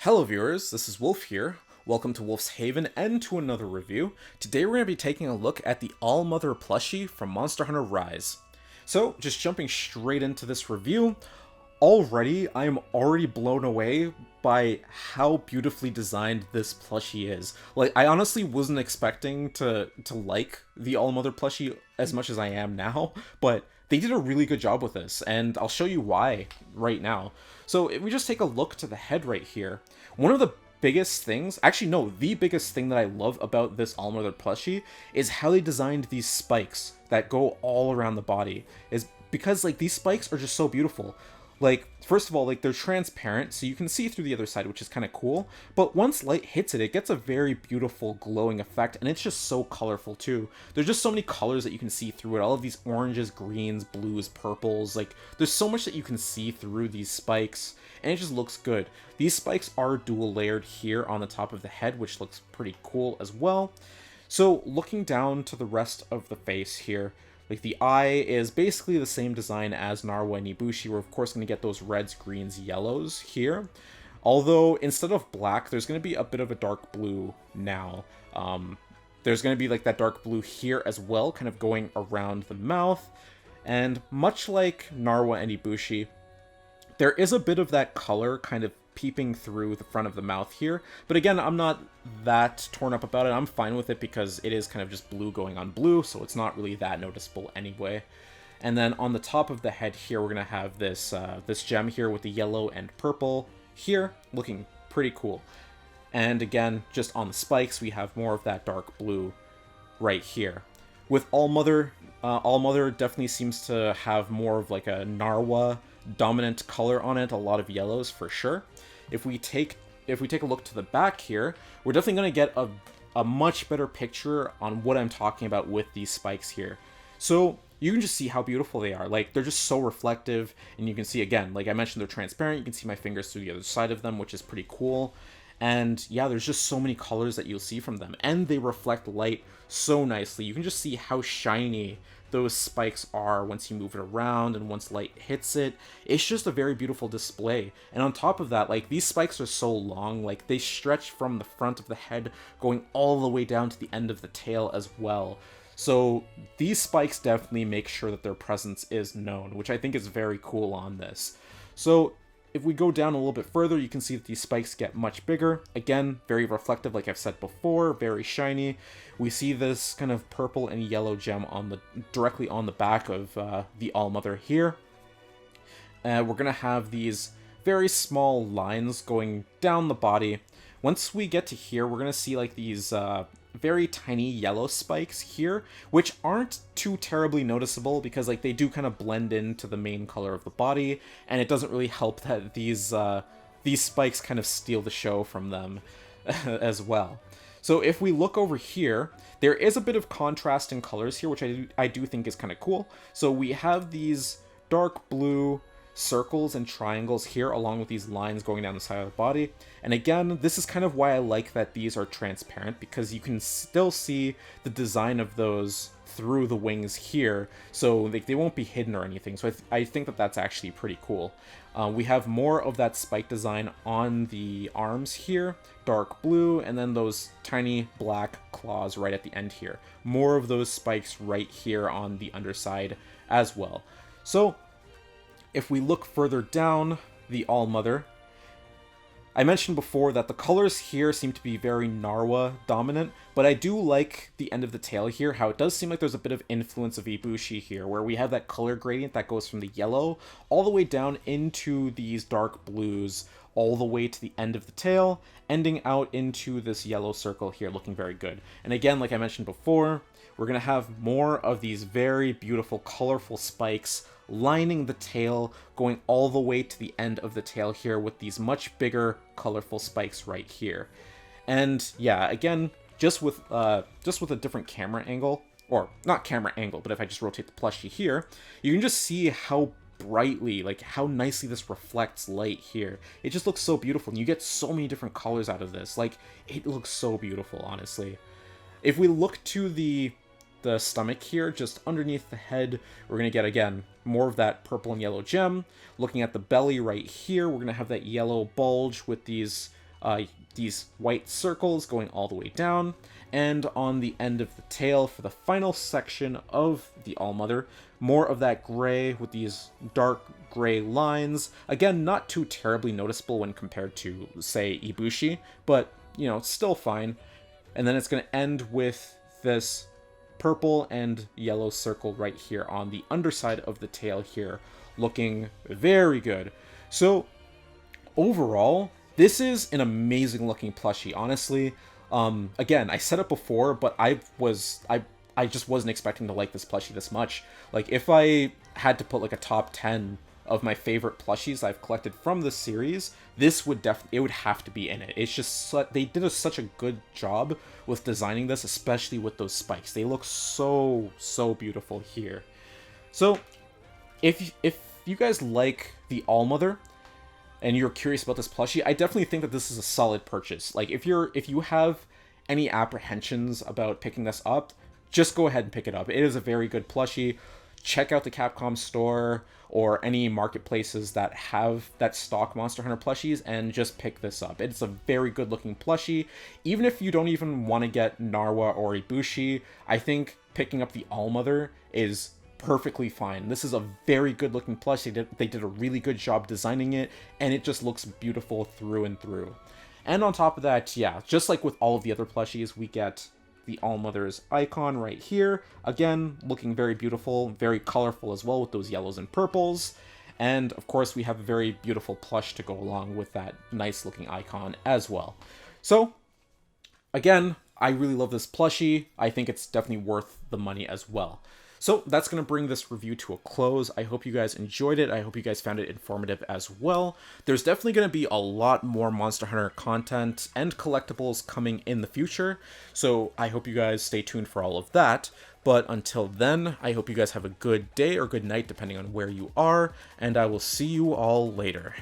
Hello viewers, this is Wolf here. Welcome to Wolf's Haven and to another review. Today we're going to be taking a look at the Allmother Plushie from Monster Hunter Rise. So, just jumping straight into this review, already I am already blown away by how beautifully designed this plushie is. Like, I honestly wasn't expecting to like the Allmother Plushie as much as I am now, but they did a really good job with this, and I'll show you why right now. So if we just take a look to the head right here, one of the biggest things, actually no, the biggest thing that I love about this Allmother plushie is how they designed these spikes that go all around the body. Is because like these spikes are just so beautiful. Like, first of all, like they're transparent, so you can see through the other side, which is kind of cool. But once light hits it, it gets a very beautiful glowing effect, and it's just so colorful too. There's just so many colors that you can see through it. All of these oranges, greens, blues, purples. Like, there's so much that you can see through these spikes, and it just looks good. These spikes are dual layered here on the top of the head, which looks pretty cool as well. So, looking down to the rest of the face here, like the eye is basically the same design as Narwa and Ibushi. We're of course going to get those reds, greens, yellows here. Although instead of black, there's going to be a bit of a dark blue now. There's going to be like that dark blue here as well, kind of going around the mouth. And much like Narwa and Ibushi, there is a bit of that color kind of peeping through the front of the mouth here. But again, I'm not that torn up about it. I'm fine with it because it is kind of just blue going on blue, so it's not really that noticeable anyway. And then on the top of the head here, we're going to have this this gem here with the yellow and purple here, looking pretty cool. And again, just on the spikes, we have more of that dark blue right here. With Allmother, Allmother definitely seems to have more of like a Narwa dominant color on it, a lot of yellows for sure. If we take a look to the back here, we're definitely going to get a much better picture on what I'm talking about with these spikes here. So you can just see how beautiful they are. Like, they're just so reflective, and you can see, again, like I mentioned, they're transparent. You can see my fingers through the other side of them, which is pretty cool. And yeah, there's just so many colors that you'll see from them, and they reflect light so nicely. You can just see how shiny those spikes are once you move it around and once light hits it. It's just a very beautiful display. And on top of that, like, these spikes are so long, like they stretch from the front of the head going all the way down to the end of the tail as well. So these spikes definitely make sure that their presence is known, which I think is very cool on this. So if we go down a little bit further, you can see that these spikes get much bigger. Again, very reflective, like I've said before, very shiny. We see this kind of purple and yellow gem on directly on the back of the Allmother here. We're going to have these very small lines going down the body. Once we get to here, we're going to see like these very tiny yellow spikes here, which aren't too terribly noticeable because like they do kind of blend into the main color of the body, and it doesn't really help that these spikes kind of steal the show from them as well. So if we look over here, there is a bit of contrast in colors here, which I do think is kind of cool. So we have these dark blue circles and triangles here along with these lines going down the side of the body. And again, this is kind of why I like that these are transparent, because you can still see the design of those through the wings here, so they won't be hidden or anything. So I think that that's actually pretty cool. We have more of that spike design on the arms here, dark blue, and then those tiny black claws right at the end here. More of those spikes right here on the underside as well. So if we look further down the Allmother, I mentioned before that the colors here seem to be very Narwa dominant, but I do like the end of the tail here, how it does seem like there's a bit of influence of Ibushi here, where we have that color gradient that goes from the yellow all the way down into these dark blues, all the way to the end of the tail, ending out into this yellow circle here, looking very good. And again, like I mentioned before, we're going to have more of these very beautiful, colorful spikes lining the tail, going all the way to the end of the tail here with these much bigger, colorful spikes right here. And yeah, again, just with a different camera angle, or not camera angle, but if I just rotate the plushie here, you can just see how brightly, like how nicely this reflects light here. It just looks so beautiful, and you get so many different colors out of this. Like, it looks so beautiful, honestly. If we look to the stomach here, just underneath the head, we're going to get, again, more of that purple and yellow gem. Looking at the belly right here, we're going to have that yellow bulge with these these white circles going all the way down, and on the end of the tail for the final section of the Allmother, more of that gray with these dark gray lines. Again, not too terribly noticeable when compared to, say, Ibushi, but, you know, still fine. And then it's going to end with this purple and yellow circle right here on the underside of the tail here, looking very good. So, overall, this is an amazing looking plushie, honestly. Again, I said it before, but I just wasn't expecting to like this plushie this much. Like, if I had to put like a top 10 of my favorite plushies I've collected from this series, this would it would have to be in it. It's just they did such a good job with designing this, especially with those spikes. They look so beautiful here. So, if you guys like the Allmother and you're curious about this plushie, I definitely think that this is a solid purchase. Like, if you have any apprehensions about picking this up, just go ahead and pick it up. It is a very good plushie. Check out the Capcom store or any marketplaces that stock Monster Hunter plushies and just pick this up. It's a very good looking plushie. Even if you don't even want to get Narwa or Ibushi, I think picking up the Allmother is perfectly fine. This is a very good looking plushie. They did a really good job designing it, and it just looks beautiful through and through. And on top of that, yeah, just like with all of the other plushies, we get the Allmother's icon right here. Again, looking very beautiful, very colorful as well with those yellows and purples. And of course, we have a very beautiful plush to go along with that nice looking icon as well. So, again, I really love this plushie. I think it's definitely worth the money as well. So that's going to bring this review to a close. I hope you guys enjoyed it. I hope you guys found it informative as well. There's definitely going to be a lot more Monster Hunter content and collectibles coming in the future, so I hope you guys stay tuned for all of that. But until then, I hope you guys have a good day or good night, depending on where you are, and I will see you all later.